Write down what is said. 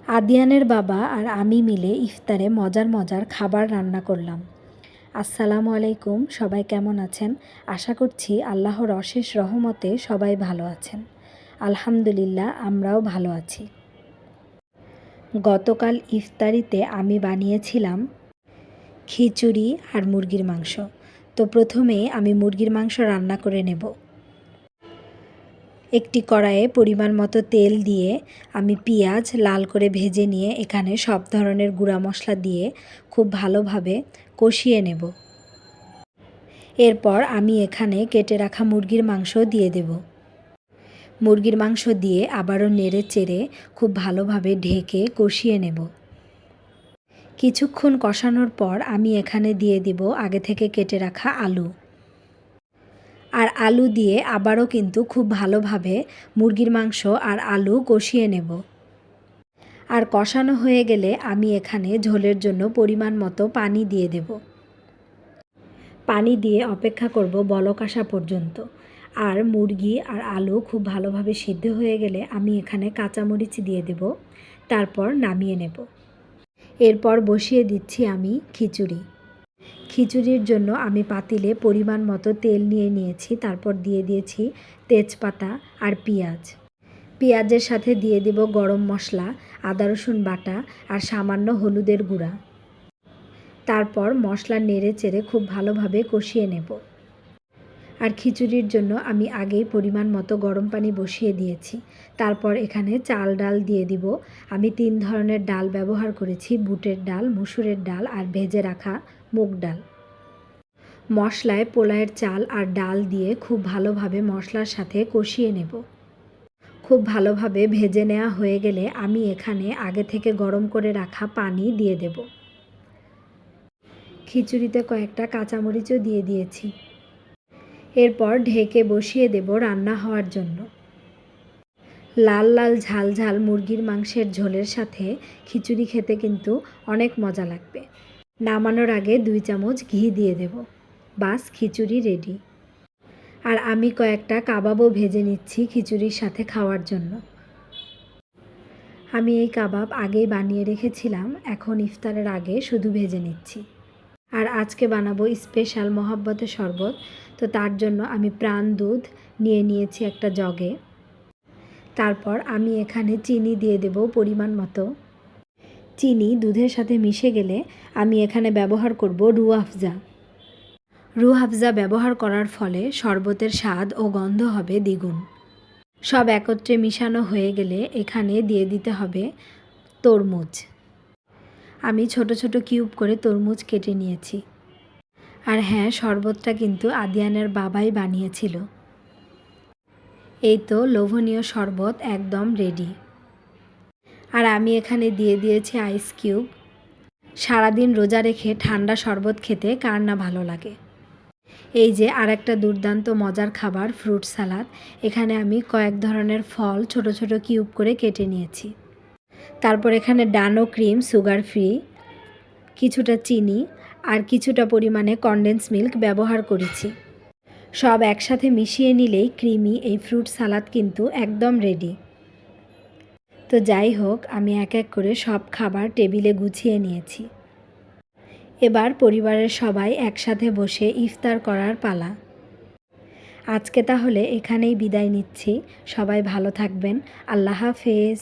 আদিয়ানের বাবা আর আমি মিলে ইফতারে মজার মজার খাবার রান্না করলাম। আসসালামু আলাইকুম, সবাই কেমন আছেন? আশা করছি আল্লাহর অশেষ রহমতে সবাই ভালো আছেন। আলহামদুলিল্লাহ, আমরাও ভালো আছি। গতকাল ইফতারিতে আমি বানিয়েছিলাম খিচুড়ি আর মুরগির মাংস। তো প্রথমে আমি মুরগির মাংস রান্না করে নেব। একটি কড়াইয়ে পরিমাণ মতো তেল দিয়ে আমি পেঁয়াজ লাল করে ভেজে নিয়ে এখানে সব ধরনের গুঁড়া মশলা দিয়ে খুব ভালোভাবে কষিয়ে নেব। এরপর আমি এখানে কেটে রাখা মুরগির মাংস দিয়ে দেব। মুরগির মাংস দিয়ে আবারও নেড়ে চেড়ে খুব ভালোভাবে ঢেকে কষিয়ে নেব। কিছুক্ষণ কষানোর পর আমি এখানে দিয়ে দিব আগে থেকে কেটে রাখা আলু। আর আলু দিয়ে আবারও কিন্তু খুব ভালোভাবে মুরগির মাংস আর আলু কষিয়ে নেব। আর কষানো হয়ে গেলে আমি এখানে ঝোলের জন্য পরিমাণ মতো পানি দিয়ে দেব। পানি দিয়ে অপেক্ষা করব বলক আসা পর্যন্ত। আর মুরগি আর আলু খুব ভালোভাবে সিদ্ধ হয়ে গেলে আমি এখানে কাঁচামরিচ দিয়ে দেব। তারপর নামিয়ে নেব। এরপর বসিয়ে দিচ্ছি আমি খিচুড়ি। খিচুড়ির জন্য আমি পাতিলে পরিমাণ মতো তেল নিয়ে নিয়েছি। তারপর দিয়ে দিয়েছি তেজপাতা আর পেঁয়াজ। পেঁয়াজের সাথে দিয়ে দেব গরম মশলা, আদা রসুন বাটা আর সামান্য হলুদের গুঁড়া। তারপর মশলা নেড়ে চেড়ে খুব ভালোভাবে কষিয়ে নেব। আর খিচুড়ির জন্য আমি আগেই পরিমাণ মতো গরম পানি বসিয়ে দিয়েছি। তারপর এখানে চাল ডাল দিয়ে দিব। আমি 3 ধরনের ডাল ব্যবহার করেছি: বুটের ডাল, মসুরের ডাল আর ভেজে রাখা মুগ ডাল। মশলায় পোলাওয়ের চাল আর ডাল দিয়ে খুব ভালোভাবে মশলার সাথে কষিয়ে নেব। খুব ভালোভাবে ভেজে নেওয়া হয়ে গেলে আমি এখানে আগে থেকে গরম করে রাখা পানি দিয়ে দেব। খিচুড়িতে কয়েকটা কাঁচামরিচও দিয়ে দিয়েছি। এরপর ঢেকে বসিয়ে দেব রান্না হওয়ার জন্য। লাল লাল ঝাল ঝাল মুরগির মাংসের ঝোলের সাথে খিচুড়ি খেতে কিন্তু অনেক মজা লাগবে। নামানোর আগে 2 চামচ ঘি দিয়ে দেব। বাস, খিচুড়ি রেডি। আর আমি কয়েকটা কাবাবও ভেজে নিচ্ছি খিচুড়ির সাথে খাওয়ার জন্য। আমি এই কাবাব আগেই বানিয়ে রেখেছিলাম, এখন ইফতারের আগে শুধু ভেজে নিচ্ছি। আর আজকে বানাবো স্পেশাল মহাব্বতের শরবত। তো তার জন্য আমি প্রাণ দুধ নিয়ে নিয়েছি একটা জগে। তারপর আমি এখানে চিনি দিয়ে দেব পরিমাণ মতো। চিনি দুধের সাথে মিশে গেলে আমি এখানে ব্যবহার করব রুহ আফজা। রুহ আফজা ব্যবহার করার ফলে শরবতের স্বাদ ও গন্ধ হবে দ্বিগুণ। সব একত্রে মিশানো হয়ে গেলে এখানে দিয়ে দিতে হবে তরমুজ। আমি ছোট ছোট কিউব করে তরমুজ কেটে নিয়েছি। আর হ্যাঁ, শরবতটা কিন্তু আদিয়ানের বাবাই বানিয়েছিল। এই তো লোভনীয় শরবত একদম রেডি। আর আমি এখানে দিয়ে দিয়েছি আইস কিউব। সারাদিন রোজা রেখে ঠান্ডা শরবত খেতে কার না ভালো লাগে। এই যে আরেকটা দুর্দান্ত মজার খাবার, ফ্রুট সালাদ। এখানে আমি কয়েক ধরনের ফল ছোট ছোট কিউব করে কেটে নিয়েছি। তারপর এখানে ডানো ক্রিম, সুগার ফ্রি, কিছুটা চিনি আর কিছুটা পরিমাণে কনডেন্স মিল্ক ব্যবহার করেছি। সব একসাথে মিশিয়ে নিলেই ক্রিমি এই ফ্রুট সালাদ কিন্তু একদম রেডি। তো যাই হোক, আমি এক এক করে সব খাবার টেবিলে গুছিয়ে নিয়েছি। এবার পরিবারের সবাই একসাথে বসে ইফতার করার পালা। আজকে তাহলে এখানেই বিদায় নিচ্ছি। সবাই ভালো থাকবেন। আল্লাহ হাফেজ।